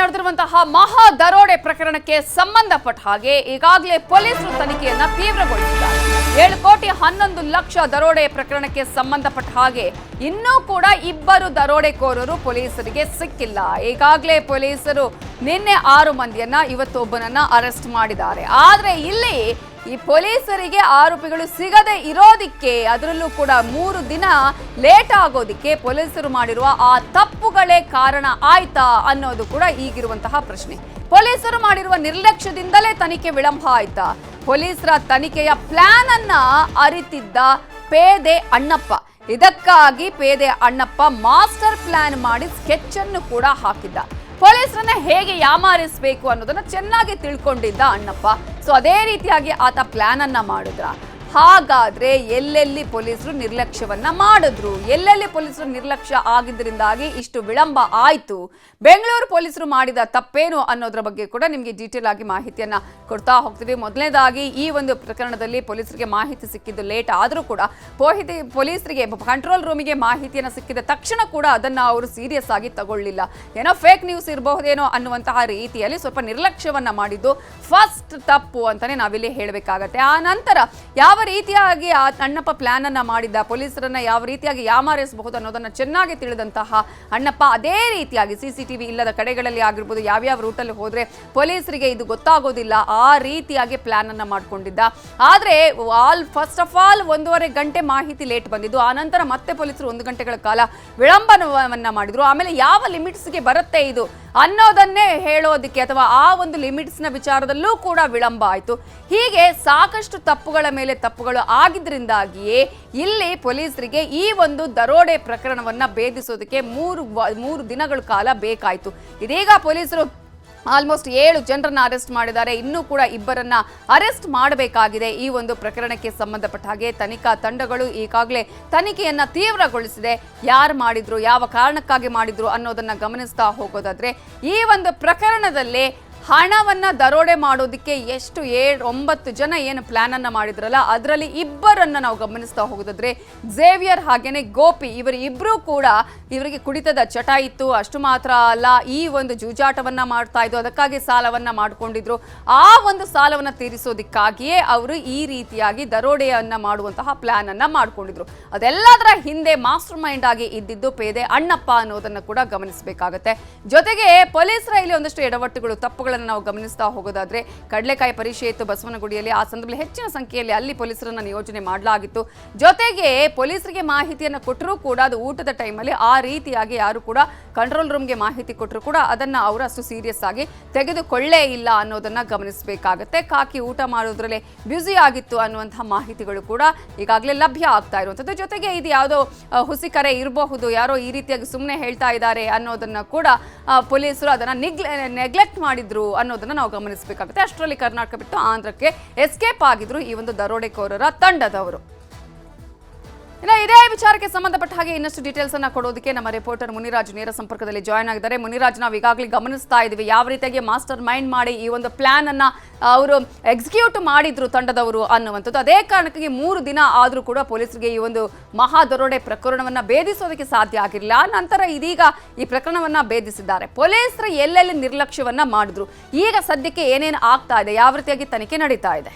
ನಡೆದಿರುವಂತಹ ಮಹಾ ದರೋಡೆ ಪ್ರಕರಣಕ್ಕೆ ಸಂಬಂಧಪಟ್ಟ ಹಾಗೆ ಈಗಾಗಲೇ ಪೊಲೀಸರು ತನಿಖೆಯನ್ನ ತೀವ್ರಗೊಳಿಸಿದ್ದಾರೆ. 7,11,00,000 ದರೋಡೆ ಪ್ರಕರಣಕ್ಕೆ ಸಂಬಂಧಪಟ್ಟ ಹಾಗೆ ಇನ್ನೂ ಕೂಡ ಇಬ್ಬರು ದರೋಡೆಕೋರರು ಪೊಲೀಸರಿಗೆ ಸಿಕ್ಕಿಲ್ಲ. ಈಗಾಗಲೇ ಪೊಲೀಸರು ನಿನ್ನೆ 6 ಮಂದಿಯನ್ನ ಇವತ್ತು ಒಬ್ಬನನ್ನ ಅರೆಸ್ಟ್ ಮಾಡಿದ್ದಾರೆ. ಆದ್ರೆ ಇಲ್ಲಿ ಈ ಪೊಲೀಸರಿಗೆ ಆರೋಪಿಗಳು ಸಿಗದೆ ಇರೋದಿಕ್ಕೆ, ಅದರಲ್ಲೂ ಕೂಡ 3 ದಿನ ಲೇಟ್ ಆಗೋದಿಕ್ಕೆ ಪೊಲೀಸರು ಮಾಡಿರುವ ಆ ತಪ್ಪುಗಳೇ ಕಾರಣ ಆಯ್ತಾ ಅನ್ನೋದು ಕೂಡ ಈಗಿರುವಂತಹ ಪ್ರಶ್ನೆ. ಪೊಲೀಸರು ಮಾಡಿರುವ ನಿರ್ಲಕ್ಷ್ಯದಿಂದಲೇ ತನಿಖೆ ವಿಳಂಬ ಆಯ್ತಾ? ಪೊಲೀಸರ ತನಿಖೆಯ ಪ್ಲಾನ್ ಅನ್ನ ಅರಿತಿದ್ದ ಪೇದೆ ಅಣ್ಣಪ್ಪ, ಇದಕ್ಕಾಗಿ ಪೇದೆ ಅಣ್ಣಪ್ಪ ಮಾಸ್ಟರ್ ಪ್ಲಾನ್ ಮಾಡಿ ಸ್ಕೆಚ್ ಅನ್ನು ಕೂಡ ಹಾಕಿದ್ದ. ಪೊಲೀಸರನ್ನ ಹೇಗೆ ಯಾಮಾರಿಸಬೇಕು ಅನ್ನೋದನ್ನ ಚೆನ್ನಾಗಿ ತಿಳ್ಕೊಂಡಿದ್ದ ಅಣ್ಣಪ್ಪ. ಸೊ ಅದೇ ರೀತಿಯಾಗಿ ಆತ ಪ್ಲಾನ್ ಅನ್ನ ಮಾಡಿದ್ರ. ಹಾಗಾದ್ರೆ ಎಲ್ಲೆಲ್ಲಿ ಪೊಲೀಸರು ನಿರ್ಲಕ್ಷ್ಯವನ್ನ ಮಾಡಿದ್ರು, ಎಲ್ಲೆಲ್ಲಿ ಪೊಲೀಸರು ನಿರ್ಲಕ್ಷ್ಯ ಆಗಿದ್ದರಿಂದಾಗಿ ಇಷ್ಟು ವಿಳಂಬ ಆಯ್ತು, ಬೆಂಗಳೂರು ಪೊಲೀಸರು ಮಾಡಿದ ತಪ್ಪೇನು ಅನ್ನೋದ್ರ ಬಗ್ಗೆ ಕೂಡ ನಿಮಗೆ ಡೀಟೇಲ್ ಆಗಿ ಮಾಹಿತಿಯನ್ನ ಕೊಡ್ತಾ ಹೋಗ್ತೀವಿ. ಮೊದಲನೇದಾಗಿ ಈ ಒಂದು ಪ್ರಕರಣದಲ್ಲಿ ಪೊಲೀಸರಿಗೆ ಮಾಹಿತಿ ಸಿಕ್ಕಿದ್ದು ಲೇಟ್ ಆದರೂ ಕೂಡ ಪೊಲೀಸರಿಗೆ ಕಂಟ್ರೋಲ್ ರೂಮಿಗೆ ಮಾಹಿತಿಯನ್ನು ಸಿಕ್ಕಿದ ತಕ್ಷಣ ಕೂಡ ಅದನ್ನ ಅವರು ಸೀರಿಯಸ್ ಆಗಿ ತಗೊಳ್ಳಿಲ್ಲ. ಏನೋ ಫೇಕ್ ನ್ಯೂಸ್ ಇರಬಹುದೇನೋ ಅನ್ನುವಂತಹ ರೀತಿಯಲ್ಲಿ ಸ್ವಲ್ಪ ನಿರ್ಲಕ್ಷ್ಯವನ್ನ ಮಾಡಿದ್ದು ಫಸ್ಟ್ ತಪ್ಪು ಅಂತಾನೆ ನಾವಿಲ್ಲಿ ಹೇಳಬೇಕಾಗತ್ತೆ. ಆ ನಂತರ ಯಾವ ರೀತಿಯಾಗಿ ಆ ಅಣ್ಣಪ್ಪ ಪ್ಲಾನ್ ಅನ್ನ ಮಾಡಿದ್ದ, ಪೊಲೀಸರನ್ನ ಯಾವ ರೀತಿಯಾಗಿ ಯಾಮಾರಿಸಬಹುದು ಅನ್ನೋದನ್ನ ಚೆನ್ನಾಗಿ ತಿಳಿದಂತಹ ಅಣ್ಣಪ್ಪ ಅದೇ ರೀತಿಯಾಗಿ CCTV ಇಲ್ಲದ ಕಡೆಗಳಲ್ಲಿ ಆಗಿರ್ಬೋದು, ಯಾವ್ಯಾವ ರೂಟಲ್ಲಿ ಹೋದ್ರೆ ಪೊಲೀಸರಿಗೆ ಇದು ಗೊತ್ತಾಗೋದಿಲ್ಲ, ಆ ರೀತಿಯಾಗಿ ಪ್ಲಾನ್ ಅನ್ನ ಮಾಡ್ಕೊಂಡಿದ್ದ. ಆದ್ರೆ ಫಸ್ಟ್ ಆಫ್ ಆಲ್ 1.5 ಗಂಟೆ ಮಾಹಿತಿ ಲೇಟ್ ಬಂದಿದ್ದು, ಆ ನಂತರ ಮತ್ತೆ ಪೊಲೀಸರು 1 ಗಂಟೆಗಳ ಕಾಲ ವಿಳಂಬವನ್ನ ಮಾಡಿದ್ರು. ಆಮೇಲೆ ಯಾವ ಲಿಮಿಟ್ಸ್ಗೆ ಬರುತ್ತೆ ಇದು ಅನ್ನೋದನ್ನೇ ಹೇಳೋದಕ್ಕೆ ಅಥವಾ ಆ ಒಂದು ಲಿಮಿಟ್ಸ್ನ ವಿಚಾರದಲ್ಲೂ ಕೂಡ ವಿಳಂಬ ಆಯಿತು. ಹೀಗೆ ಸಾಕಷ್ಟು ತಪ್ಪುಗಳ ಮೇಲೆ ತಪ್ಪುಗಳು ಆಗಿದ್ದರಿಂದಾಗಿಯೇ ಇಲ್ಲಿ ಪೊಲೀಸರಿಗೆ ಈ ಒಂದು ದರೋಡೆ ಪ್ರಕರಣವನ್ನ ಭೇದಿಸೋದಕ್ಕೆ 3 ದಿನಗಳ ಕಾಲ ಬೇಕಾಯಿತು. ಇದೀಗ ಪೊಲೀಸರು ಆಲ್ಮೋಸ್ಟ್ 7 ಜನರನ್ನ ಅರೆಸ್ಟ್ ಮಾಡಿದ್ದಾರೆ. ಇನ್ನೂ ಕೂಡ ಇಬ್ಬರನ್ನ ಅರೆಸ್ಟ್ ಮಾಡಬೇಕಾಗಿದೆ. ಈ ಒಂದು ಪ್ರಕರಣಕ್ಕೆ ಸಂಬಂಧಪಟ್ಟ ಹಾಗೆ ತನಿಖಾ ತಂಡಗಳು ಈಗಾಗಲೇ ತನಿಖೆಯನ್ನ ತೀವ್ರಗೊಳಿಸಿದೆ. ಯಾರು ಮಾಡಿದ್ರು, ಯಾವ ಕಾರಣಕ್ಕಾಗಿ ಮಾಡಿದ್ರು ಅನ್ನೋದನ್ನ ಗಮನಿಸ್ತಾ ಹೋಗೋದಾದ್ರೆ, ಈ ಒಂದು ಪ್ರಕರಣದಲ್ಲಿ ಹಣವನ್ನ ದರೋಡೆ ಮಾಡೋದಕ್ಕೆ 9 ಜನ ಏನು ಪ್ಲಾನ್ ಅನ್ನ ಮಾಡಿದ್ರಲ್ಲ, ಅದರಲ್ಲಿ ಇಬ್ಬರನ್ನ ನಾವು ಗಮನಿಸ್ತಾ ಹೋಗೋದಾದ್ರೆ ಝೇವಿಯರ್ ಹಾಗೇನೆ ಗೋಪಿ, ಇವರಿಬ್ರು ಕೂಡ ಇವರಿಗೆ ಕುಡಿತದ ಚಟ ಇತ್ತು. ಅಷ್ಟು ಮಾತ್ರ ಅಲ್ಲ, ಈ ಒಂದು ಜೂಜಾಟವನ್ನ ಮಾಡ್ತಾ ಇದ್ರು, ಅದಕ್ಕಾಗಿ ಸಾಲವನ್ನ ಮಾಡ್ಕೊಂಡಿದ್ರು. ಆ ಒಂದು ಸಾಲವನ್ನ ತೀರಿಸೋದಕ್ಕಾಗಿಯೇ ಅವರು ಈ ರೀತಿಯಾಗಿ ದರೋಡೆಯನ್ನ ಮಾಡುವಂತಹ ಪ್ಲಾನ್ ಅನ್ನ ಮಾಡ್ಕೊಂಡಿದ್ರು. ಅದೆಲ್ಲದರ ಹಿಂದೆ ಮಾಸ್ಟರ್ ಮೈಂಡ್ ಆಗಿ ಇದ್ದಿದ್ದು ಪೇದೆ ಅಣ್ಣಪ್ಪ ಅನ್ನೋದನ್ನ ಕೂಡ ಗಮನಿಸಬೇಕಾಗತ್ತೆ. ಜೊತೆಗೆ ಪೊಲೀಸರ ಇಲ್ಲಿ ಒಂದಷ್ಟು ಎಡವಟ್ಟುಗಳು, ತಪ್ಪುಗಳು ನಾವು ಗಮನಿಸ್ತಾ ಹೋಗೋದಾದ್ರೆ, ಕಡಲೆಕಾಯಿ ಪರೀಕ್ಷೆ ಇತ್ತು ಬಸವನಗುಡಿಯಲ್ಲಿ, ಆ ಸಂದರ್ಭದಲ್ಲಿ ಹೆಚ್ಚಿನ ಸಂಖ್ಯೆಯಲ್ಲಿ ಅಲ್ಲಿ ಪೊಲೀಸರನ್ನ ನಿಯೋಜನೆ ಮಾಡಲಾಗಿತ್ತು. ಜೊತೆಗೆ ಪೊಲೀಸರಿಗೆ ಮಾಹಿತಿಯನ್ನು ಕೊಟ್ಟರೂ ಕೂಡ ಅದು ಊಟದ ಟೈಮಲ್ಲಿ ಆ ರೀತಿಯಾಗಿ ಯಾರು ಕೂಡ ಕಂಟ್ರೋಲ್ ರೂಮ್ಗೆ ಮಾಹಿತಿ ಕೊಟ್ಟರು ಕೂಡ ಅದನ್ನ ಅವರು ಅಷ್ಟು ಸೀರಿಯಸ್ ಆಗಿ ತೆಗೆದುಕೊಳ್ಳೇ ಇಲ್ಲ ಅನ್ನೋದನ್ನ ಗಮನಿಸಬೇಕಾಗತ್ತೆ. ಕಾಕಿ ಊಟ ಮಾಡೋದ್ರಲ್ಲೇ ಬ್ಯುಸಿ ಆಗಿತ್ತು ಅನ್ನುವಂತಹ ಮಾಹಿತಿಗಳು ಕೂಡ ಈಗಾಗಲೇ ಲಭ್ಯ ಆಗ್ತಾ ಇರುವಂಥದ್ದು. ಜೊತೆಗೆ ಇದು ಯಾವುದೋ ಹುಸಿ ಕರೆ ಇರಬಹುದು, ಯಾರೋ ಈ ರೀತಿಯಾಗಿ ಸುಮ್ಮನೆ ಹೇಳ್ತಾ ಇದ್ದಾರೆ ಅನ್ನೋದನ್ನ ಕೂಡ ಪೊಲೀಸರು ಅದನ್ನ ನೆಗ್ಲೆಕ್ಟ್ ಮಾಡಿದ್ರು ಅನ್ನೋದನ್ನ ನಾವು ಗಮನಿಸಬೇಕಾಗುತ್ತೆ. ಅಷ್ಟರಲ್ಲಿ ಕರ್ನಾಟಕ ಬಿಟ್ಟು ಆಂಧ್ರಕ್ಕೆ ಎಸ್ಕೇಪ್ ಆಗಿದ್ರು ಈ ಒಂದು ದರೋಡೆಕೋರರ ತಂಡದವರು. ಇನ್ನು ಇದೇ ವಿಚಾರಕ್ಕೆ ಸಂಬಂಧಪಟ್ಟ ಹಾಗೆ ಇನ್ನಷ್ಟು ಡೀಟೇಲ್ಸ್ ಅನ್ನ ಕೊಡೋದಕ್ಕೆ ನಮ್ಮ ರಿಪೋರ್ಟರ್ ಮುನಿರಾಜ್ ನೇರ ಸಂಪರ್ಕದಲ್ಲಿ ಜಾಯ್ನ್ ಆಗಿದ್ದಾರೆ. ಮುನಿರಾಜ್, ನಾವು ಈಗಾಗಲೇ ಗಮನಿಸ್ತಾ ಇದ್ವಿ ಯಾವ ರೀತಿಯಾಗಿ ಮಾಸ್ಟರ್ ಮೈಂಡ್ ಮಾಡಿ ಈ ಒಂದು ಪ್ಲಾನ್ ಅನ್ನ ಅವರು ಎಕ್ಸಿಕ್ಯೂಟ್ ಮಾಡಿದ್ರು ತಂಡದವರು ಅನ್ನುವಂಥದ್ದು. ಅದೇ ಕಾರಣಕ್ಕಾಗಿ 3 ದಿನ ಆದರೂ ಕೂಡ ಪೊಲೀಸರಿಗೆ ಈ ಒಂದು ಮಹಾ ದರೋಡೆ ಪ್ರಕರಣವನ್ನ ಭೇದಿಸೋದಕ್ಕೆ ಸಾಧ್ಯ ಆಗಿರಲಿಲ್ಲ. ನಂತರ ಇದೀಗ ಈ ಪ್ರಕರಣವನ್ನ ಭೇದಿಸಿದ್ದಾರೆ. ಪೊಲೀಸರು ಎಲ್ಲೆಲ್ಲಿ ನಿರ್ಲಕ್ಷ್ಯವನ್ನ ಮಾಡಿದ್ರು, ಈಗ ಸದ್ಯಕ್ಕೆ ಏನೇನು ಆಗ್ತಾ ಇದೆ, ಯಾವ ರೀತಿಯಾಗಿ ತನಿಖೆ ನಡೀತಾ ಇದೆ?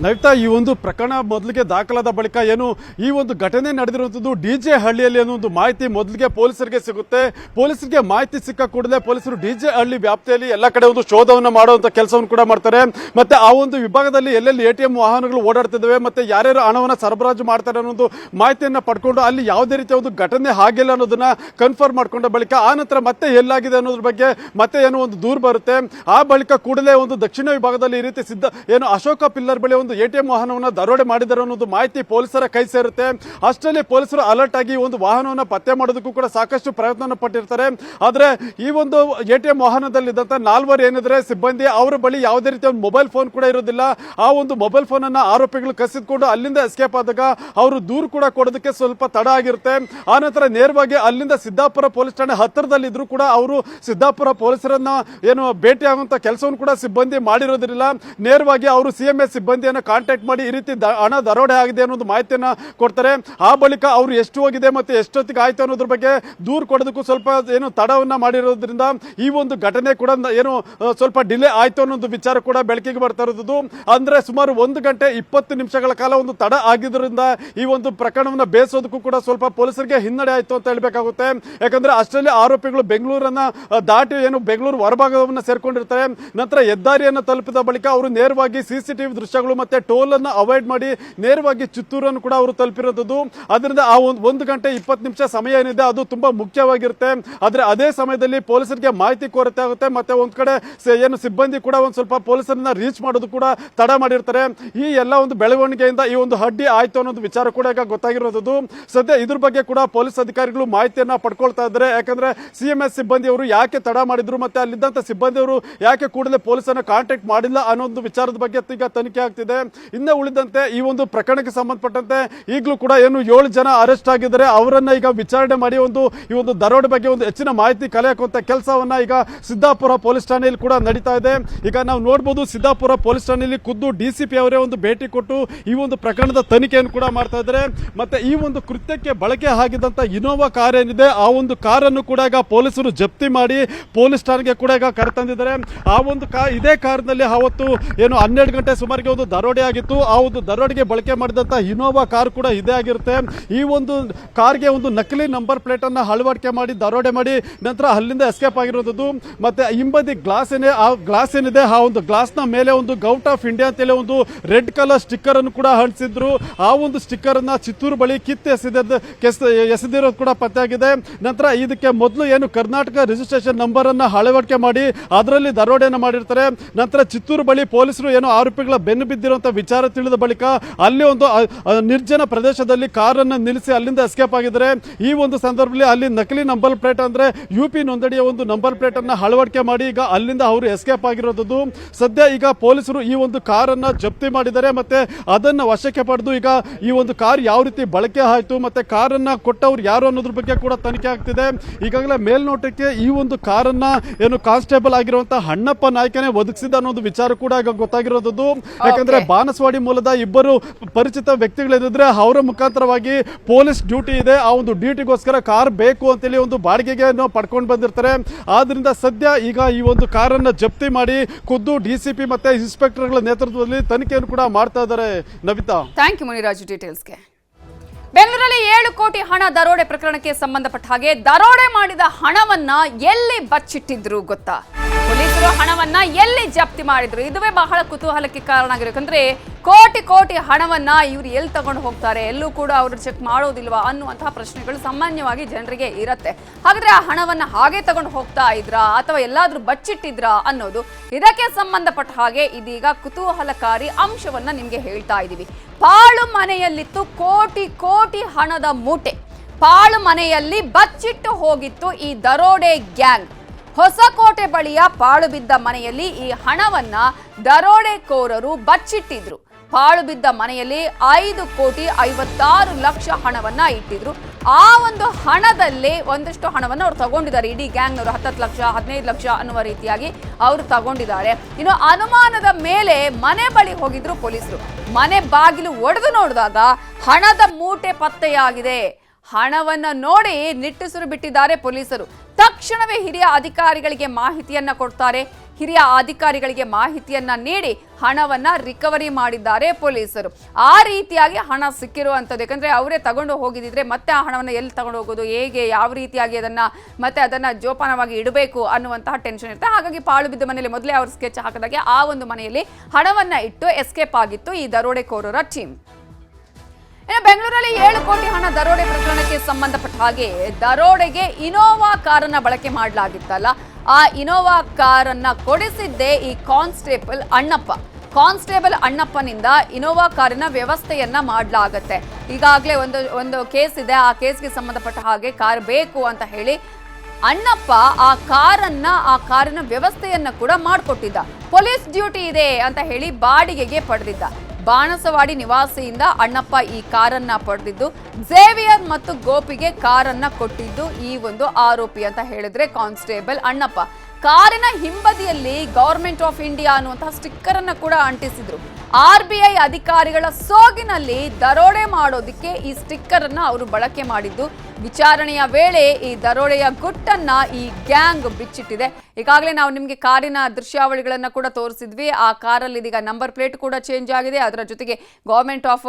ನೈತಾ, ಈ ಒಂದು ಪ್ರಕರಣ ಮೊದಲಿಗೆ ದಾಖಲಾದ ಬಳಿಕ ಏನು ಈ ಒಂದು ಘಟನೆ ನಡೆದಿರುವಂಥದ್ದು DJ ಹಳ್ಳಿಯಲ್ಲಿ ಅನ್ನೋ ಒಂದು ಮಾಹಿತಿ ಮೊದಲಿಗೆ ಪೊಲೀಸರಿಗೆ ಸಿಗುತ್ತೆ. ಪೊಲೀಸರಿಗೆ ಮಾಹಿತಿ ಸಿಕ್ಕ ಕೂಡಲೇ ಪೊಲೀಸರು DJ ಹಳ್ಳಿ ವ್ಯಾಪ್ತಿಯಲ್ಲಿ ಎಲ್ಲ ಕಡೆ ಒಂದು ಶೋಧವನ್ನು ಮಾಡುವಂಥ ಕೆಲಸವನ್ನು ಕೂಡ ಮಾಡ್ತಾರೆ. ಮತ್ತೆ ಆ ಒಂದು ವಿಭಾಗದಲ್ಲಿ ಎಲ್ಲೆಲ್ಲಿ ATM ವಾಹನಗಳು ಓಡಾಡ್ತಿದ್ದಾವೆ, ಮತ್ತೆ ಯಾರ್ಯಾರು ಹಣವನ್ನು ಸರಬರಾಜು ಮಾಡ್ತಾರೆ ಅನ್ನೋ ಮಾಹಿತಿಯನ್ನು ಪಡ್ಕೊಂಡು ಅಲ್ಲಿ ಯಾವುದೇ ರೀತಿಯ ಒಂದು ಘಟನೆ ಆಗಿಲ್ಲ ಅನ್ನೋದನ್ನ ಕನ್ಫರ್ಮ್ ಮಾಡ್ಕೊಂಡ ಬಳಿಕ ಆ ನಂತರ ಮತ್ತೆ ಎಲ್ಲಾಗಿದೆ ಅನ್ನೋದ್ರ ಬಗ್ಗೆ ಮತ್ತೆ ಏನೋ ಒಂದು ದೂರು ಬರುತ್ತೆ. ಆ ಬಳಿಕ ಕೂಡಲೇ ಒಂದು ದಕ್ಷಿಣ ವಿಭಾಗದಲ್ಲಿ ಈ ರೀತಿ ಏನು ಅಶೋಕ ಪಿಲ್ಲರ್ ಬಳಿ ಒಂದು ATM ವಾಹನವನ್ನು ದರೋಡೆ ಮಾಡಿದ್ದಾರೆ ಅನ್ನೋದು ಮಾಹಿತಿ ಪೊಲೀಸರ ಕೈ ಸೇರುತ್ತೆ. ಅಷ್ಟರಲ್ಲಿ ಪೊಲೀಸರು ಅಲರ್ಟ್ ಆಗಿ ಒಂದು ವಾಹನವನ್ನು ಪತ್ತೆ ಮಾಡೋದಕ್ಕೂ ಕೂಡ ಸಾಕಷ್ಟು ಪ್ರಯತ್ನ ಪಟ್ಟಿರ್ತಾರೆ. ಆದ್ರೆ ಈ ಒಂದು ATM ವಾಹನದಲ್ಲಿದ್ದಂತ 4 ಏನಿದ್ರೆ ಸಿಬ್ಬಂದಿ, ಅವರ ಬಳಿ ಯಾವುದೇ ರೀತಿಯ ಒಂದು ಮೊಬೈಲ್ ಫೋನ್ ಕೂಡ ಇರೋದಿಲ್ಲ. ಆ ಒಂದು ಮೊಬೈಲ್ ಫೋನ್ ಅನ್ನ ಆರೋಪಿಗಳು ಕಸಿದುಕೊಂಡು ಅಲ್ಲಿಂದ ಎಸ್ಕೇಪ್ ಆದಾಗ ಅವರು ದೂರು ಕೂಡ ಕೊಡೋದಕ್ಕೆ ಸ್ವಲ್ಪ ತಡ ಆಗಿರುತ್ತೆ. ಆ ನಂತರ ನೇರವಾಗಿ ಅಲ್ಲಿಂದ ಸಿದ್ದಾಪುರ ಪೊಲೀಸ್ ಠಾಣೆ ಹತ್ತಿರದಲ್ಲಿದ್ರು ಕೂಡ ಅವರು ಸಿದ್ದಾಪುರ ಪೊಲೀಸರನ್ನ ಏನು ಭೇಟಿ ಆಗುವಂತ ಕೆಲಸವನ್ನು ಕೂಡ ಸಿಬ್ಬಂದಿ ಮಾಡಿರೋದಿಲ್ಲ. ನೇರವಾಗಿ ಅವರು CMS ಸಿಬ್ಬಂದಿಯನ್ನ ಪೊಲೀಸರನ್ನ ಕಾಂಟ್ಯಾಕ್ಟ್ ಮಾಡಿ ಈ ರೀತಿ ಹಣ ದರೋಡೆ ಆಗಿದೆ ಅನ್ನೋದು ಮಾಹಿತಿಯನ್ನ ಕೊಡ್ತಾರೆ. ಆ ಬಳಿಕ ಅವರು ಎಷ್ಟು ಹೋಗಿದೆ ಮತ್ತೆ ಎಷ್ಟೊತ್ತಿಗೆ ಆಯ್ತು ಅನ್ನೋದ್ರ ಬಗ್ಗೆ ದೂರು ಕೊಡೋದಕ್ಕೂ ಸ್ವಲ್ಪ ಏನು ತಡವನ್ನ ಮಾಡಿರೋದ್ರಿಂದ ಈ ಒಂದು ಘಟನೆ ಕೂಡ ಏನು ಸ್ವಲ್ಪ ಡಿಲೇ ಆಯ್ತು ಅನ್ನೋದು ವಿಚಾರ ಕೂಡ ಬೆಳಕಿಗೆ ಬರ್ತಾ ಇರೋದು. ಅಂದ್ರೆ ಸುಮಾರು 1 ಗಂಟೆ 20 ನಿಮಿಷಗಳ ಕಾಲ ಒಂದು ತಡ ಆಗಿದ್ರಿಂದ ಈ ಒಂದು ಪ್ರಕರಣವನ್ನ ಬೇಯಿಸೋದಕ್ಕೂ ಕೂಡ ಸ್ವಲ್ಪ ಪೊಲೀಸರಿಗೆ ಹಿನ್ನಡೆ ಆಯ್ತು ಅಂತ ಹೇಳ್ಬೇಕಾಗುತ್ತೆ. ಯಾಕಂದ್ರೆ ಅಷ್ಟರಲ್ಲಿ ಆರೋಪಿಗಳು ಬೆಂಗಳೂರನ್ನ ದಾಟಿ ಏನು ಬೆಂಗಳೂರು ಹೊರಭಾಗವನ್ನ ಸೇರ್ಕೊಂಡಿರ್ತಾರೆ. ನಂತರ ಹೆದ್ದಾರಿಯನ್ನು ತಲುಪಿದ ಬಳಿಕ ಅವರು ನೇರವಾಗಿ ಸಿಸಿಟಿವಿ ದೃಶ್ಯಗಳು ಮತ್ತೆ ಟೋಲ್ ಅನ್ನು ಅವಾಯ್ಡ್ ಮಾಡಿ ನೇರವಾಗಿ ಚಿತ್ತೂರನ್ನು ಕೂಡ ಅವರು ತಲುಪಿರೋದು. ಅದರಿಂದ ಆ 1 ಗಂಟೆ 20 ನಿಮಿಷ ಸಮಯ ಏನಿದೆ ಅದು ತುಂಬಾ ಮುಖ್ಯವಾಗಿರುತ್ತೆ. ಆದ್ರೆ ಅದೇ ಸಮಯದಲ್ಲಿ ಪೊಲೀಸರಿಗೆ ಮಾಹಿತಿ ಕೊರತೆ ಆಗುತ್ತೆ. ಮತ್ತೆ ಒಂದ್ ಕಡೆ ಏನು ಸಿಬ್ಬಂದಿ ಕೂಡ ಒಂದ್ ಸ್ವಲ್ಪ ಪೊಲೀಸರನ್ನ ರೀಚ್ ಮಾಡೋದು ಕೂಡ ತಡ ಮಾಡಿರ್ತಾರೆ. ಈ ಎಲ್ಲ ಒಂದು ಬೆಳವಣಿಗೆಯಿಂದ ಈ ಒಂದು ಅಡ್ಡಿ ಆಯ್ತು ಅನ್ನೋದು ವಿಚಾರ ಕೂಡ ಈಗ ಗೊತ್ತಾಗಿರೋದು. ಸದ್ಯ ಇದ್ರ ಬಗ್ಗೆ ಕೂಡ ಪೊಲೀಸ್ ಅಧಿಕಾರಿಗಳು ಮಾಹಿತಿಯನ್ನ ಪಡ್ಕೊಳ್ತಾ ಇದ್ದಾರೆ. ಯಾಕಂದ್ರೆ CMS ಸಿಬ್ಬಂದಿ ಅವರು ಯಾಕೆ ತಡ ಮಾಡಿದ್ರು ಮತ್ತೆ ಅಲ್ಲಿದ್ದಂತ ಸಿಬ್ಬಂದಿ ಅವರು ಯಾಕೆ ಕೂಡಲೇ ಪೊಲೀಸರನ್ನ ಕಾಂಟ್ಯಾಕ್ಟ್ ಮಾಡಿಲ್ಲ ಅನ್ನೋ ವಿಚಾರದ ಬಗ್ಗೆ ಈಗ ತನಿಖೆ ಆಗ್ತಿದೆ. ಇನ್ನು ಉಳಿದಂತೆ ಈ ಒಂದು ಪ್ರಕರಣಕ್ಕೆ ಸಂಬಂಧಪಟ್ಟಂತೆ ಈಗಲೂ ಕೂಡ ಏನು 7 ಜನ ಅರೆಸ್ಟ್ ಆಗಿದ್ದಾರೆ. ಅವರನ್ನ ಈಗ ವಿಚಾರಣೆ ಮಾಡಿ ಈ ಒಂದು ದರೋಡೆ ಬಗ್ಗೆ ಒಂದು ಹೆಚ್ಚಿನ ಮಾಹಿತಿ ಕಲೆ ಹಾಕುವಂತ ಕೆಲಸವನ್ನ ಈಗ ಸಿದ್ದಾಪುರ ಪೊಲೀಸ್ ಠಾಣೆಯಲ್ಲಿ ಕೂಡ ನಡೀತಾ ಇದೆ. ಈಗ ನಾವು ನೋಡಬಹುದು ಸಿದ್ದಾಪುರ ಪೊಲೀಸ್ ಠಾಣೆಯಲ್ಲಿ ಖುದ್ದು DCP ಅವರೇ ಒಂದು ಭೇಟಿ ಕೊಟ್ಟು ಈ ಒಂದು ಪ್ರಕರಣದ ತನಿಖೆಯನ್ನು ಕೂಡ ಮಾಡ್ತಾ ಇದ್ದಾರೆ. ಮತ್ತೆ ಈ ಒಂದು ಕೃತ್ಯಕ್ಕೆ ಬಳಕೆ ಆಗಿದ್ದಂತ ಇನೋವಾ ಕಾರ್ ಏನಿದೆ ಆ ಒಂದು ಕಾರನ್ನು ಕೂಡ ಈಗ ಪೊಲೀಸರು ಜಪ್ತಿ ಮಾಡಿ ಪೊಲೀಸ್ ಠಾಣೆಗೆ ಕೂಡ ಈಗ ಕರೆತಂದಿದ್ದಾರೆ. ಆ ಒಂದು ಇದೇ ಕಾರ್ನಲ್ಲಿ ಅವತ್ತು ಏನು 12 ಗಂಟೆ ಸುಮಾರಿಗೆ ಒಂದು ದರೋಡೆ ಆಗಿತ್ತು. ಆ ಒಂದು ದರೋಡೆಗೆ ಬಳಕೆ ಮಾಡಿದಂತ ಇನೋವಾ ಕಾರ್ ಕೂಡ ಇದೇ ಆಗಿರುತ್ತೆ. ಈ ಒಂದು ಕಾರ್ಗೆ ಒಂದು ನಕಲಿ ನಂಬರ್ ಪ್ಲೇಟ್ ಅನ್ನ ಅಳವಡಿಕೆ ಮಾಡಿ ದರೋಡೆ ಮಾಡಿ ನಂತರ ಅಲ್ಲಿಂದ ಎಸ್ಕೇಪ್ ಆಗಿರೋದು. ಮತ್ತೆ ಹಿಂಬದಿ ಗ್ಲಾಸ್ ಏನಿದೆ ಆ ಒಂದು ಗ್ಲಾಸ್ ನ ಮೇಲೆ ಒಂದು ಗೌಟ್ ಆಫ್ ಇಂಡಿಯಾ ಅಂತೇಳಿ ಒಂದು ರೆಡ್ ಕಲರ್ ಸ್ಟಿಕ್ಕರ್ ಅನ್ನು ಕೂಡ ಅಂಟಿಸಿದ್ರು. ಆ ಒಂದು ಸ್ಟಿಕ್ಕರ್ ಅನ್ನ ಚಿತ್ತೂರು ಬಳಿ ಎಸೆದಿರೋದು ಕೂಡ ಪತ್ತೆಯಾಗಿದೆ. ನಂತರ ಇದಕ್ಕೆ ಮೊದಲು ಏನು ಕರ್ನಾಟಕ ರಿಜಿಸ್ಟ್ರೇಷನ್ ನಂಬರ್ ಅನ್ನ ಅಳವಡಿಕೆ ಮಾಡಿ ಅದರಲ್ಲಿ ದರೋಡೆಯನ್ನು ಮಾಡಿರ್ತಾರೆ. ನಂತರ ಚಿತ್ತೂರು ಬಳಿ ಪೊಲೀಸರು ಏನು ಆರೋಪಿಗಳ ಬೆನ್ನು ಬಿದ್ದಿರುವಂತಹ ವಿಚಾರ ತಿಳಿದ ಬಳಿಕ ಅಲ್ಲಿ ಒಂದು ನಿರ್ಜನ ಪ್ರದೇಶದಲ್ಲಿ ಕಾರನ್ನು ನಿಲ್ಲಿಸಿ ಅಲ್ಲಿಂದ ಎಸ್ಕೇಪ್ ಆಗಿದ್ದಾರೆ. ಈ ಒಂದು ಸಂದರ್ಭದಲ್ಲಿ ಅಲ್ಲಿ ನಕಲಿ ನಂಬರ್ ಪ್ಲೇಟ್ ಅಂದ್ರೆ UP ನೋಂದಣಿಯ ಒಂದು ನಂಬರ್ ಪ್ಲೇಟ್ ಅನ್ನ ಅಳವಡಿಕೆ ಮಾಡಿ ಈಗ ಅಲ್ಲಿಂದ ಅವರು ಎಸ್ಕೇಪ್ ಆಗಿರೋದು. ಸದ್ಯ ಈಗ ಪೊಲೀಸರು ಈ ಒಂದು ಕಾರನ್ನ ಜಪ್ತಿ ಮಾಡಿದ್ದಾರೆ. ಮತ್ತೆ ಅದನ್ನ ವಶಕ್ಕೆ ಪಡೆದು ಈಗ ಈ ಒಂದು ಕಾರ್ ಯಾವ ರೀತಿ ಬಳಕೆ ಆಯಿತು ಮತ್ತೆ ಕಾರನ್ನ ಕೊಟ್ಟವ್ರು ಯಾರು ಅನ್ನೋದ್ರ ಬಗ್ಗೆ ಕೂಡ ತನಿಖೆ ಆಗ್ತಿದೆ. ಈಗಾಗಲೇ ಮೇಲ್ನೋಟಕ್ಕೆ ಈ ಒಂದು ಕಾರನ್ನ ಏನು ಕಾನ್ಸ್ಟೇಬಲ್ ಆಗಿರುವಂತಹ ಅಣ್ಣಪ್ಪ ನಾಯ್ಕನೇ ಒದಗಿಸಿದ ಅನ್ನೋದು ವಿಚಾರ ಕೂಡ ಈಗ ಗೊತ್ತಾಗಿರೋದು. ಯಾಕಂದ್ರೆ ಬಾನಸವಾಡಿ ಮೂಲದ ಇಬ್ಬರು ಪರಿಚಿತ ವ್ಯಕ್ತಿಗಳಿದ್ರೆ ಅವರ ಮುಖಾಂತರವಾಗಿ ಪೊಲೀಸ್ ಡ್ಯೂಟಿ ಇದೆ. ಆ ಒಂದು ಡ್ಯೂಟಿಗೋಸ್ಕರ ಕಾರ್ ಬೇಕು ಅಂತೇಳಿ ಒಂದು ಬಾಡಿಗೆಗೆ ಪಡ್ಕೊಂಡು ಬಂದಿರ್ತಾರೆ. ಆದ್ರಿಂದ ಸದ್ಯ ಈಗ ಈ ಒಂದು ಕಾರನ್ನ ಜಪ್ತಿ ಮಾಡಿ ಖುದ್ದು DCP ಮತ್ತೆ ಇನ್ಸ್ಪೆಕ್ಟರ್ಗಳ ನೇತೃತ್ವದಲ್ಲಿ ತನಿಖೆಯನ್ನು ಕೂಡ ಮಾಡ್ತಾ ಇದ್ದಾರೆ. ನವಿತಾ, ಥ್ಯಾಂಕ್ ಯು ಮುನಿರಾಜು ಡೀಟೇಲ್ಸ್ಗೆ. ಬೆಂಗಳೂರಲ್ಲಿ 7 ಕೋಟಿ ಹಣ ದರೋಡೆ ಪ್ರಕರಣಕ್ಕೆ ಸಂಬಂಧಪಟ್ಟ ಹಾಗೆ ದರೋಡೆ ಮಾಡಿದ ಹಣವನ್ನ ಎಲ್ಲಿ ಬಚ್ಚಿಟ್ಟಿದ್ರು ಗೊತ್ತಾ? ಪೊಲೀಸರು ಹಣವನ್ನ ಎಲ್ಲಿ ಜಪ್ತಿ ಮಾಡಿದ್ರು? ಇದುವೇ ಬಹಳ ಕುತೂಹಲಕ್ಕೆ ಕಾರಣ ಆಗಿರೋಕಂದ್ರೆ ಕೋಟಿ ಹಣವನ್ನ ಇವ್ರು ಎಲ್ಲಿ ತಗೊಂಡು ಹೋಗ್ತಾರೆ, ಎಲ್ಲೂ ಕೂಡ ಅವರು ಚೆಕ್ ಮಾಡೋದಿಲ್ವಾ ಅನ್ನುವಂತಹ ಪ್ರಶ್ನೆಗಳು ಸಾಮಾನ್ಯವಾಗಿ ಜನರಿಗೆ ಇರುತ್ತೆ. ಹಾಗಾದ್ರೆ ಆ ಹಣವನ್ನ ಹಾಗೆ ತಗೊಂಡು ಹೋಗ್ತಾ ಇದ್ರಾ ಅಥವಾ ಎಲ್ಲಾದ್ರೂ ಬಚ್ಚಿಟ್ಟಿದ್ರಾ ಅನ್ನೋದು ಇದಕ್ಕೆ ಸಂಬಂಧಪಟ್ಟ ಹಾಗೆ ಇದೀಗ ಕುತೂಹಲಕಾರಿ ಅಂಶವನ್ನ ನಿಮ್ಗೆ ಹೇಳ್ತಾ ಇದೀವಿ. ಪಾಳು ಮನೆಯಲ್ಲಿತ್ತು ಕೋಟಿ ಹಣದ ಮೂಟೆ. ಪಾಳು ಮನೆಯಲ್ಲಿ ಬಚ್ಚಿಟ್ಟು ಹೋಗಿತ್ತು ಈ ದರೋಡೆ ಗ್ಯಾಂಗ್. ಹೊಸಕೋಟೆ ಬಳಿಯ ಪಾಳು ಬಿದ್ದ ಮನೆಯಲ್ಲಿ ಈ ಹಣವನ್ನ ದರೋಡೆಕೋರರು ಬಚ್ಚಿಟ್ಟಿದ್ರು. ಪಾಳು ಬಿದ್ದ ಮನೆಯಲ್ಲಿ 5,56,00,000 ಹಣವನ್ನ ಇಟ್ಟಿದ್ರು. ಆ ಒಂದು ಹಣದಲ್ಲಿ ಒಂದಷ್ಟು ಹಣವನ್ನು ಅವ್ರು ತಗೊಂಡಿದ್ದಾರೆ. ಇಡೀ ಗ್ಯಾಂಗ್ನವರು 10 ಲಕ್ಷ 15 ಲಕ್ಷ ಅನ್ನುವ ರೀತಿಯಾಗಿ ಅವರು ತಗೊಂಡಿದ್ದಾರೆ. ಇನ್ನು ಅನುಮಾನದ ಮೇಲೆ ಮನೆ ಬಳಿ ಹೋಗಿದ್ರು ಪೊಲೀಸರು. ಮನೆ ಬಾಗಿಲು ಒಡೆದು ನೋಡಿದಾಗ ಹಣದ ಮೂಟೆ ಪತ್ತೆಯಾಗಿದೆ. ಹಣವನ್ನ ನೋಡಿ ನಿಟ್ಟುಸಿರು ಬಿಟ್ಟಿದ್ದಾರೆ ಪೊಲೀಸರು. ತಕ್ಷಣವೇ ಹಿರಿಯ ಅಧಿಕಾರಿಗಳಿಗೆ ಮಾಹಿತಿಯನ್ನ ಕೊಡ್ತಾರೆ. ಹಿರಿಯ ಅಧಿಕಾರಿಗಳಿಗೆ ಮಾಹಿತಿಯನ್ನ ನೀಡಿ ಹಣವನ್ನ ರಿಕವರಿ ಮಾಡಿದ್ದಾರೆ ಪೊಲೀಸರು. ಆ ರೀತಿಯಾಗಿ ಹಣ ಸಿಕ್ಕಿರುವಂಥದ್ದು. ಯಾಕಂದ್ರೆ ಅವರೇ ತಗೊಂಡು ಹೋಗಿದ್ರೆ ಮತ್ತೆ ಆ ಹಣವನ್ನು ಎಲ್ಲಿ ತಗೊಂಡು ಹೋಗೋದು, ಹೇಗೆ, ಯಾವ ರೀತಿಯಾಗಿ ಅದನ್ನ ಜೋಪಾನವಾಗಿ ಇಡಬೇಕು ಅನ್ನುವಂತಹ ಟೆನ್ಷನ್ ಇರುತ್ತೆ. ಹಾಗಾಗಿ ಪಾಳು ಬಿದ್ದ ಮನೆಯಲ್ಲಿ ಮೊದಲೇ ಅವರು ಸ್ಕೆಚ್ ಹಾಕಿದಾಗೆ ಆ ಒಂದು ಮನೆಯಲ್ಲಿ ಹಣವನ್ನ ಇಟ್ಟು ಎಸ್ಕೇಪ್ ಆಗಿತ್ತು ಈ ದರೋಡೆಕೋರರ ಟೀಮ್. ಇನ್ನು ಬೆಂಗಳೂರಲ್ಲಿ 7 ಕೋಟಿ ಹಣ ದರೋಡೆ ಪ್ರಕರಣಕ್ಕೆ ಸಂಬಂಧಪಟ್ಟ ಹಾಗೆ ದರೋಡೆಗೆ ಇನೋವಾ ಕಾರನ್ನ ಬಳಕೆ ಮಾಡಲಾಗಿತ್ತಲ್ಲ, ಆ ಇನೋವಾ ಕಾರನ್ನ ಕೊಡಿಸಿದ್ದೇ ಈ ಕಾನ್ಸ್ಟೇಬಲ್ ಅಣ್ಣಪ್ಪ. ಕಾನ್ಸ್ಟೇಬಲ್ ಅಣ್ಣಪ್ಪನಿಂದ ಇನೋವಾ ಕಾರಿನ ವ್ಯವಸ್ಥೆಯನ್ನ ಮಾಡಲಾಗತ್ತೆ. ಈಗಾಗಲೇ ಒಂದು ಕೇಸ್ ಇದೆ. ಆ ಕೇಸ್ಗೆ ಸಂಬಂಧಪಟ್ಟ ಹಾಗೆ ಕಾರ್ ಬೇಕು ಅಂತ ಹೇಳಿ ಅಣ್ಣಪ್ಪ ಆ ಕಾರಿನ ವ್ಯವಸ್ಥೆಯನ್ನ ಕೂಡ ಮಾಡಿಕೊಟ್ಟಿದ್ದ. ಪೊಲೀಸ್ ಡ್ಯೂಟಿ ಇದೆ ಅಂತ ಹೇಳಿ ಬಾಡಿಗೆಗೆ ಪಡೆದಿದ್ದ. ಬಾಣಸವಾಡಿ ನಿವಾಸಿಯಿಂದ ಅಣ್ಣಪ್ಪ ಈ ಕಾರನ್ನ ಪಡೆದಿದ್ದು, ಝೇವಿಯರ್ ಮತ್ತು ಗೋಪಿಗೆ ಕಾರನ್ನ ಕೊಟ್ಟಿದ್ದು ಈ ಒಂದು ಆರೋಪಿ ಅಂತ ಹೇಳಿದ್ರೆ ಕಾನ್ಸ್ಟೇಬಲ್ ಅಣ್ಣಪ್ಪ. ಕಾರಿನ ಹಿಂಬದಿಯಲ್ಲಿ ಗವರ್ಮೆಂಟ್ ಆಫ್ ಇಂಡಿಯಾ ಅನ್ನುವಂತಹ ಸ್ಟಿಕ್ಕರ್ ಅನ್ನ ಕೂಡ ಅಂಟಿಸಿದ್ರು. RBI ಅಧಿಕಾರಿಗಳ ಸೋಗಿನಲ್ಲಿ ದರೋಡೆ ಮಾಡೋದಕ್ಕೆ ಈ ಸ್ಟಿಕ್ಕರ್ ಅನ್ನ ಅವರು ಬಳಕೆ ಮಾಡಿದ್ದು. ವಿಚಾರಣೆಯ ವೇಳೆ ಈ ದರೋಡೆಯ ಗುಟ್ಟನ್ನ ಈ ಗ್ಯಾಂಗ್ ಬಿಚ್ಚಿಟ್ಟಿದೆ. ಈಗಾಗಲೇ ನಾವು ನಿಮಗೆ ಕಾರಿನ ದೃಶ್ಯಾವಳಿಗಳನ್ನ ಕೂಡ ತೋರಿಸಿದ್ವಿ. ಆ ಕಾರಲ್ಲಿ ಇದೀಗ ನಂಬರ್ ಪ್ಲೇಟ್ ಕೂಡ ಚೇಂಜ್ ಆಗಿದೆ. ಅದರ ಜೊತೆಗೆ ಗವರ್ಮೆಂಟ್ ಆಫ್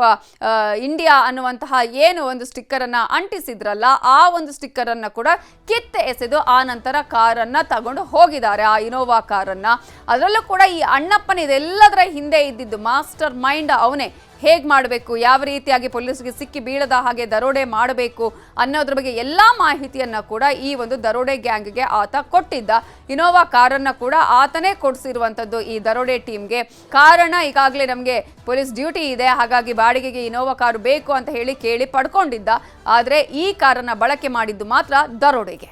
ಇಂಡಿಯಾ ಅನ್ನುವಂತಹ ಏನು ಒಂದು ಸ್ಟಿಕ್ಕರ್ ಅನ್ನ ಅಂಟಿಸಿದ್ರಲ್ಲ, ಆ ಒಂದು ಸ್ಟಿಕ್ಕರ್ ಅನ್ನ ಕೂಡ ಕಿತ್ತೆ ಎಸೆದು ಆ ನಂತರ ಕಾರನ್ನ ತಗೊಂಡು ಹೋಗಿದ್ದಾರೆ, ಆ ಇನೋವಾ ಕಾರನ್ನ. ಅದರಲ್ಲೂ ಕೂಡ ಈ ಅಣ್ಣಪ್ಪನ ಇದೆಲ್ಲದರ ಹಿಂದೆ ಇದ್ದಿದ್ದು ಮಾಸ್ಟರ್ ಮೈಂಡ್ ಅವನೇ. ಹೇಗೆ ಮಾಡಬೇಕು, ಯಾವ ರೀತಿಯಾಗಿ ಪೊಲೀಸರಿಗೆ ಸಿಕ್ಕಿ ಬೀಳದ ಹಾಗೆ ದರೋಡೆ ಮಾಡಬೇಕು ಅನ್ನೋದ್ರ ಬಗ್ಗೆ ಎಲ್ಲ ಮಾಹಿತಿಯನ್ನ ಕೂಡ ಈ ಒಂದು ದರೋಡೆ ಗ್ಯಾಂಗ್ಗೆ ಆತ ಕೊಟ್ಟಿದ್ದ. ಇನೋವಾ ಕಾರನ್ನ ಕೂಡ ಆತನೇ ಕೊಡಿಸಿರುವಂಥದ್ದು ಈ ದರೋಡೆ ಟೀಮ್ಗೆ. ಕಾರಣ ಈಗಾಗಲೇ ನಮಗೆ ಪೊಲೀಸ್ ಡ್ಯೂಟಿ ಇದೆ, ಹಾಗಾಗಿ ಬಾಡಿಗೆಗೆ ಇನೋವಾ ಕಾರು ಬೇಕು ಅಂತ ಹೇಳಿ ಕೇಳಿ ಪಡ್ಕೊಂಡಿದ್ದ. ಆದರೆ ಈ ಕಾರನ್ನ ಬಳಕೆ ಮಾಡಿದ್ದು ಮಾತ್ರ ದರೋಡೆಗೆ.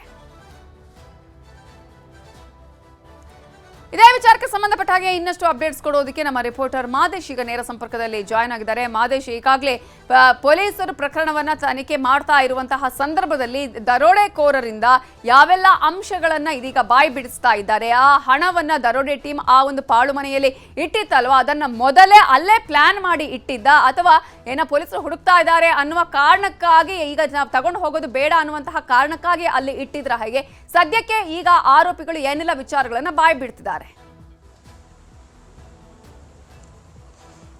ಇದೇ ವಿಚಾರಕ್ಕೆ ಸಂಬಂಧಪಟ್ಟ ಹಾಗೆ ಇನ್ನಷ್ಟು ಅಪ್ಡೇಟ್ಸ್ ಕೊಡೋದಕ್ಕೆ ನಮ್ಮ ರಿಪೋರ್ಟರ್ ಮಾದೇಶ್ ಈಗ ನೇರ ಸಂಪರ್ಕದಲ್ಲಿ ಜಾಯ್ನ್ ಆಗಿದ್ದಾರೆ. ಮಾದೇಶ್, ಈಗಾಗಲೇ ಪೊಲೀಸರು ಪ್ರಕರಣವನ್ನ ತನಿಖೆ ಮಾಡ್ತಾ ಇರುವಂತಹ ಸಂದರ್ಭದಲ್ಲಿ ದರೋಡೆಕೋರರಿಂದ ಯಾವೆಲ್ಲ ಅಂಶಗಳನ್ನ ಇದೀಗ ಬಾಯಿ ಬಿಡಿಸ್ತಾ ಇದ್ದಾರೆ? ಆ ಹಣವನ್ನ ದರೋಡೆ ಟೀಮ್ ಆ ಒಂದು ಪಾಳು ಮನೆಯಲ್ಲಿ ಇಟ್ಟಿತ್ತಲ್ವಾ, ಅದನ್ನ ಮೊದಲೇ ಅಲ್ಲೇ ಪ್ಲಾನ್ ಮಾಡಿ ಇಟ್ಟಿದ್ದ, ಅಥವಾ ಏನೋ ಪೊಲೀಸರು ಹುಡುಕ್ತಾ ಇದ್ದಾರೆ ಅನ್ನುವ ಕಾರಣಕ್ಕಾಗಿ ಈಗ ನಾವು ತಗೊಂಡು ಹೋಗೋದು ಬೇಡ ಅನ್ನುವಂತಹ ಕಾರಣಕ್ಕಾಗಿ ಅಲ್ಲಿ ಇಟ್ಟಿದ್ರ? ಹಾಗೆ ಸದ್ಯಕ್ಕೆ ಈಗ ಆರೋಪಿಗಳು ಏನೆಲ್ಲ ವಿಚಾರಗಳನ್ನ ಬಾಯಿ ಬಿಡ್ತಿದ್ದಾರೆ?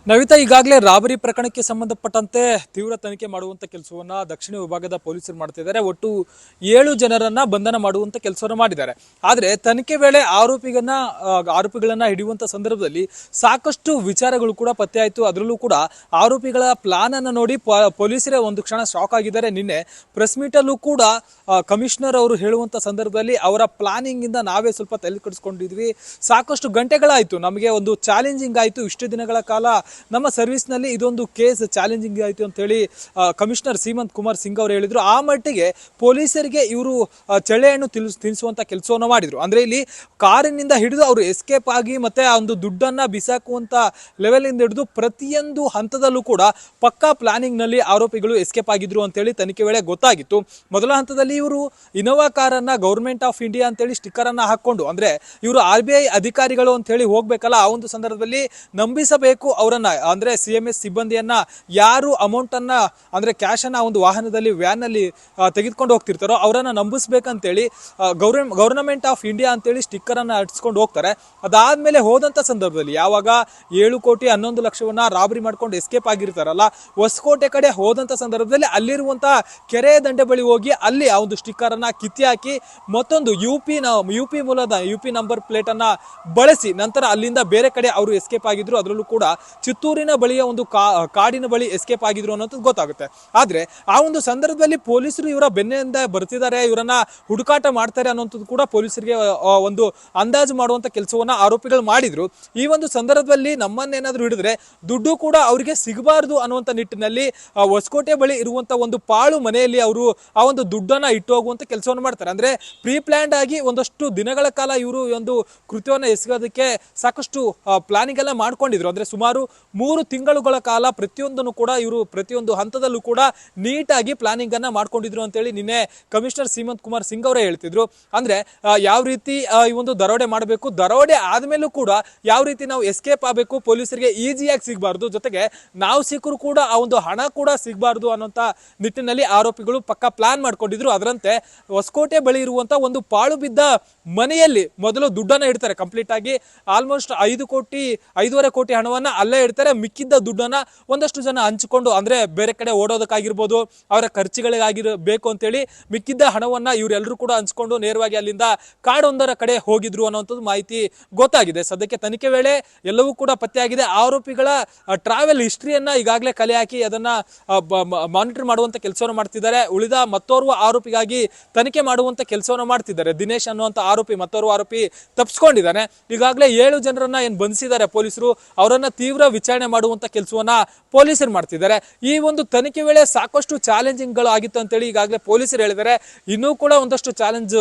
ನವಿತಾ, ಈಗಾಗಲೇ ರಾಬರಿ ಪ್ರಕರಣಕ್ಕೆ ಸಂಬಂಧಪಟ್ಟಂತೆ ತೀವ್ರ ತನಿಖೆ ಮಾಡುವಂತ ಕೆಲಸವನ್ನ ದಕ್ಷಿಣ ವಿಭಾಗದ ಪೊಲೀಸರು ಮಾಡ್ತಿದ್ದಾರೆ. ಒಟ್ಟು 7 ಜನರನ್ನ ಬಂಧನ ಮಾಡುವಂತ ಕೆಲಸವನ್ನ ಮಾಡಿದ್ದಾರೆ. ಆದ್ರೆ ತನಿಖೆ ವೇಳೆ ಆರೋಪಿಗಳನ್ನ ಹಿಡಿಯುವಂತ ಸಂದರ್ಭದಲ್ಲಿ ಸಾಕಷ್ಟು ವಿಚಾರಗಳು ಕೂಡ ಪತ್ತೆ ಆಯ್ತು. ಅದರಲ್ಲೂ ಕೂಡ ಆರೋಪಿಗಳ ಪ್ಲಾನ್ ಅನ್ನ ನೋಡಿ ಪೊಲೀಸರೇ ಒಂದು ಕ್ಷಣ ಶಾಕ್ ಆಗಿದ್ದಾರೆ. ನಿನ್ನೆ ಪ್ರೆಸ್ ಮೀಟ್ ಅಲ್ಲೂ ಕೂಡ ಕಮಿಷನರ್ ಅವರು ಹೇಳುವಂತ ಸಂದರ್ಭದಲ್ಲಿ ಅವರ ಪ್ಲಾನಿಂಗ್ ಇಂದ ನಾವೇ ಸ್ವಲ್ಪ ತಲೆ ಕೆಡಿಸ್ಕೊಂಡಿದ್ವಿ, ಸಾಕಷ್ಟು ಗಂಟೆಗಳಾಯ್ತು, ನಮಗೆ ಒಂದು ಚಾಲೆಂಜಿಂಗ್ ಆಯ್ತು, ಇಷ್ಟು ದಿನಗಳ ಕಾಲ ನಮ್ಮ ಸರ್ವಿಸ್ ನಲ್ಲಿ ಇದೊಂದು ಕೇಸ್ ಚಾಲೆಂಜಿಂಗ್ ಆಯ್ತು ಅಂತ ಹೇಳಿ ಕಮಿಷನರ್ ಸೀಮಂತ್ ಕುಮಾರ್ ಸಿಂಗ್ ಅವರು ಹೇಳಿದ್ರು. ಆ ಮಟ್ಟಿಗೆ ಪೊಲೀಸರಿಗೆ ಇವರು ಚಳೆಹಣ್ಣು ತಿನ್ನಿಸುವಂತ ಕೆಲಸವನ್ನು ಮಾಡಿದ್ರು. ಅಂದ್ರೆ ಇಲ್ಲಿ ಕಾರಿನಿಂದ ಹಿಡಿದು ಅವರು ಎಸ್ಕೇಪ್ ಆಗಿ ಮತ್ತೆ ಆ ಒಂದು ದುಡ್ಡನ್ನ ಬಿಸಾಕುವಂತ ಲೆವೆಲ್ ಇಂದ ಹಿಡಿದು ಪ್ರತಿಯೊಂದು ಹಂತದಲ್ಲೂ ಕೂಡ ಪಕ್ಕಾ ಪ್ಲಾನಿಂಗ್ ನಲ್ಲಿ ಆರೋಪಿಗಳು ಎಸ್ಕೇಪ್ ಆಗಿದ್ರು ಅಂತ ಹೇಳಿ ತನಿಖೆ ವೇಳೆ ಗೊತ್ತಾಗಿತ್ತು. ಮೊದಲ ಹಂತದಲ್ಲಿ ಇವರು ಇನೋವಾ ಕಾರನ್ನ ಗವರ್ಮೆಂಟ್ ಆಫ್ ಇಂಡಿಯಾ ಅಂತ ಹೇಳಿ ಸ್ಟಿಕ್ಕರ್ ಅನ್ನ ಹಾಕೊಂಡು, ಅಂದ್ರೆ ಇವರು RBI ಅಧಿಕಾರಿಗಳು ಅಂತ ಹೇಳಿ ಹೋಗ್ಬೇಕಲ್ಲ, ಆ ಒಂದು ಸಂದರ್ಭದಲ್ಲಿ ನಂಬಿಸಬೇಕು ಅವರನ್ನ, ಅಂದ್ರೆ CMS ಸಿಬ್ಬಂದಿಯನ್ನ ಯಾರು ಅಮೌಂಟ್ ಅನ್ನ ಅಂದ್ರೆ ಕ್ಯಾಶ್ ಅನ್ನ ಒಂದು ವಾಹನದಲ್ಲಿ ವ್ಯಾನ್ ನಲ್ಲಿ ತೆಗೆದುಕೊಂಡು ಹೋಗ್ತಿರ್ತಾರೋ ಅವರನ್ನ ನಂಬಿಸ್ಬೇಕಂತೇಳಿ ಗವರ್ನಮೆಂಟ್ ಆಫ್ ಇಂಡಿಯಾ ಅಂತೇಳಿ ಸ್ಟಿಕ್ಕರ್ ಅನ್ನ ಅಟ್ಸ್ಕೊಂಡು ಹೋಗ್ತಾರೆ. ಅದಾದ್ಮೇಲೆ ಹೋದಂತ ಸಂದರ್ಭದಲ್ಲಿ ಯಾವಾಗ 7,11,00,000 ರಾಬರಿ ಮಾಡ್ಕೊಂಡು ಎಸ್ಕೇಪ್ ಆಗಿರ್ತಾರಲ್ಲ, ಹೊಸಕೋಟೆ ಕಡೆ ಹೋದಂತ ಸಂದರ್ಭದಲ್ಲಿ ಅಲ್ಲಿರುವಂತ ಕೆರೆ ದಂಡೆ ಬಳಿ ಹೋಗಿ ಅಲ್ಲಿ ಆ ಒಂದು ಸ್ಟಿಕ್ಕರ್ ಅನ್ನ ಕಿತ್ತಿ ಹಾಕಿ ಮತ್ತೊಂದು ಯುಪಿ ಮೂಲದ ಯುಪಿ ನಂಬರ್ ಪ್ಲೇಟ್ ಅನ್ನ ಬಳಸಿ ನಂತರ ಅಲ್ಲಿಂದ ಬೇರೆ ಕಡೆ ಅವರು ಎಸ್ಕೇಪ್ ಆಗಿದ್ರು. ಅದರಲ್ಲೂ ಕೂಡ ಚಿತ್ತೂರಿನ ಬಳಿಯ ಒಂದು ಕಾಡಿನ ಬಳಿ ಎಸ್ಕೇಪ್ ಆಗಿದ್ರು ಅನ್ನೋದು ಗೊತ್ತಾಗುತ್ತೆ. ಆದ್ರೆ ಆ ಒಂದು ಸಂದರ್ಭದಲ್ಲಿ ಪೊಲೀಸರು ಇವರ ಬೆನ್ನಿಂದ ಬರ್ತಿದ್ದಾರೆ, ಇವರನ್ನ ಹುಡುಕಾಟ ಮಾಡ್ತಾರೆ ಅನ್ನೋಂಥದ್ದು ಕೂಡ ಪೊಲೀಸರಿಗೆ ಒಂದು ಅಂದಾಜು ಮಾಡುವಂತ ಕೆಲಸವನ್ನ ಆರೋಪಿಗಳು ಮಾಡಿದ್ರು. ಈ ಒಂದು ಸಂದರ್ಭದಲ್ಲಿ ನಮ್ಮನ್ನೇನಾದ್ರೂ ಹಿಡಿದ್ರೆ ದುಡ್ಡು ಕೂಡ ಅವರಿಗೆ ಸಿಗಬಾರದು ಅನ್ನುವಂತ ನಿಟ್ಟಿನಲ್ಲಿ ಹೊಸಕೋಟೆ ಬಳಿ ಇರುವಂತ ಒಂದು ಪಾಳು ಮನೆಯಲ್ಲಿ ಅವರು ಆ ಒಂದು ದುಡ್ಡನ್ನ ಇಟ್ಟು ಹೋಗುವಂತ ಕೆಲಸವನ್ನು ಮಾಡ್ತಾರೆ. ಅಂದ್ರೆ ಪ್ರೀ ಪ್ಲಾನ್ಡ್ ಆಗಿ ಒಂದಷ್ಟು ದಿನಗಳ ಕಾಲ ಇವರು ಒಂದು ಕೃತ್ಯವನ್ನ ಎಸಗೋದಕ್ಕೆ ಸಾಕಷ್ಟು ಪ್ಲಾನಿಂಗ್ ಎಲ್ಲ ಮಾಡ್ಕೊಂಡಿದ್ರು. ಅಂದ್ರೆ ಸುಮಾರು 3 ತಿಂಗಳುಗಳ ಕಾಲ ಪ್ರತಿಯೊಂದನ್ನು ಕೂಡ ಇವರು ಪ್ರತಿಯೊಂದು ಹಂತದಲ್ಲೂ ಕೂಡ ನೀಟಾಗಿ ಪ್ಲಾನಿಂಗ್ ಅನ್ನ ಮಾಡ್ಕೊಂಡಿದ್ರು ಅಂತ ಹೇಳಿ ನಿನ್ನೆ ಕಮಿಷನರ್ ಸೀಮಂತ್ ಕುಮಾರ್ ಸಿಂಗ್ ಅವರೇ ಹೇಳ್ತಿದ್ರು. ಅಂದ್ರೆ ಯಾವ ರೀತಿ ಈ ಒಂದು ದರೋಡೆ ಮಾಡಬೇಕು, ದರೋಡೆ ಆದ್ಮೇಲೂ ಕೂಡ ಯಾವ ರೀತಿ ನಾವು ಎಸ್ಕೇಪ್ ಆಗಬೇಕು, ಪೊಲೀಸರಿಗೆ ಈಸಿಯಾಗಿ ಸಿಗಬಾರ್ದು, ಜೊತೆಗೆ ನಾವು ಸಿಕ್ಕರು ಕೂಡ ಆ ಒಂದು ಹಣ ಕೂಡ ಸಿಗಬಾರ್ದು ಅನ್ನೋಂತ ನಿಟ್ಟಿನಲ್ಲಿ ಆರೋಪಿಗಳು ಪಕ್ಕಾ ಪ್ಲಾನ್ ಮಾಡ್ಕೊಂಡಿದ್ರು. ಅದರಂತೆ ಹೊಸಕೋಟೆ ಬಳಿ ಇರುವಂತ ಒಂದು ಪಾಳು ಬಿದ್ದ ಮನೆಯಲ್ಲಿ ಮೊದಲು ದುಡ್ಡನ್ನ ಇಡ್ತಾರೆ. ಕಂಪ್ಲೀಟ್ ಆಗಿ ಆಲ್ಮೋಸ್ಟ್ 5.5 ಕೋಟಿ ಹಣವನ್ನ ಅಲ್ಲೇ ಇಡ್ತಾರೆ. ಮಿಕ್ಕಿದ್ದ ದುಡ್ಡನ್ನ ಒಂದಷ್ಟು ಜನ ಹಂಚಿಕೊಂಡು, ಅಂದ್ರೆ ಬೇರೆ ಕಡೆ ಓಡೋದಕ್ಕಾಗಿರ್ಬೋದು, ಅವರ ಖರ್ಚುಗಳಿಗಾಗಿರಬೇಕು ಅಂತೇಳಿ ಮಿಕ್ಕಿದ್ದ ಹಣವನ್ನ ಇವರೆಲ್ಲರೂ ಕೂಡ ಹಂಚ್ಕೊಂಡು ನೇರವಾಗಿ ಅಲ್ಲಿಂದ ಕಾಡೊಂದರ ಕಡೆ ಹೋಗಿದ್ರು ಅನ್ನೋಂಥದ್ದು ಮಾಹಿತಿ ಗೊತ್ತಾಗಿದೆ. ಸದ್ಯಕ್ಕೆ ತನಿಖೆ ವೇಳೆ ಎಲ್ಲವೂ ಕೂಡ ಪತ್ತೆಯಾಗಿದೆ. ಆರೋಪಿಗಳ ಟ್ರಾವೆಲ್ ಹಿಸ್ಟ್ರಿಯನ್ನ ಈಗಾಗಲೇ ಕಲೆ ಹಾಕಿ ಅದನ್ನ ಮಾನಿಟರ್ ಮಾಡುವಂತ ಕೆಲಸವನ್ನು ಮಾಡ್ತಿದ್ದಾರೆ. ಉಳಿದ ಮತ್ತೋರ್ವ ಆರೋಪಿಗಾಗಿ ತನಿಖೆ ಮಾಡುವಂತ ಕೆಲಸವನ್ನು ಮಾಡ್ತಿದ್ದಾರೆ. ದಿನೇಶ್ ಅನ್ನುವಂತ ಮತ್ತೋರ್ವ ಆರೋಪಿ ತಪ್ಪಿಸ್ಕೊಂಡಿದ್ದಾನೆ. ಈಗಾಗಲೇ 7 ಜನರನ್ನ ಏನ್ ಬಂಧಿಸಿದ್ದಾರೆ ಪೊಲೀಸರು, ಅವರನ್ನ ತೀವ್ರ ವಿಚಾರಣೆ ಮಾಡುವಂತ ಕೆಲಸವನ್ನ ಪೊಲೀಸರು ಮಾಡ್ತಿದ್ದಾರೆ. ಈ ಒಂದು ತನಿಖೆ ವೇಳೆ ಸಾಕಷ್ಟು ಚಾಲೆಂಜಿಂಗ್ ಗಳು ಆಗಿತ್ತು ಅಂತೇಳಿ ಈಗಾಗಲೇ ಪೊಲೀಸರು ಹೇಳಿದ್ದಾರೆ. ಇನ್ನೂ ಕೂಡ ಒಂದಷ್ಟು ಚಾಲೆಂಜ್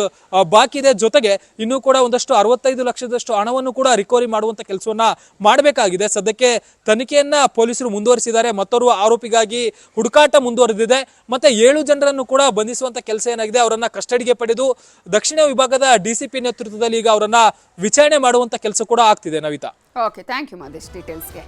ಬಾಕಿ ಇದೆ. ಜೊತೆಗೆ ಇನ್ನೂ ಕೂಡ ಒಂದಷ್ಟು 65 ಲಕ್ಷದಷ್ಟು ಹಣವನ್ನು ಕೂಡ ರಿಕವರಿ ಮಾಡುವಂತ ಕೆಲಸವನ್ನ ಮಾಡಬೇಕಾಗಿದೆ. ಸದ್ಯಕ್ಕೆ ತನಿಖೆಯನ್ನ ಪೊಲೀಸರು ಮುಂದುವರಿಸಿದ್ದಾರೆ. ಮತ್ತೋರ್ವ ಆರೋಪಿಗಾಗಿ ಹುಡುಕಾಟ ಮುಂದುವರೆದಿದೆ. ಮತ್ತೆ 7 ಜನರನ್ನು ಕೂಡ ಬಂಧಿಸುವಂತ ಕೆಲಸ ಏನಾಗಿದೆ, ಅವರನ್ನ ಕಸ್ಟಡಿಗೆ ಪಡೆದು ದಕ್ಷಿಣ ವಿಭಾಗದ DCP ನೇತೃತ್ವದಲ್ಲಿ ಈಗ ಅವರನ್ನ ವಿಚಾರಣೆ ಮಾಡುವಂತ ಕೆಲಸ ಕೂಡ ಆಗ್ತಿದೆ. Navita, okay, thank you Madesh ಡೀಟೇಲ್ಸ್ಗೆ.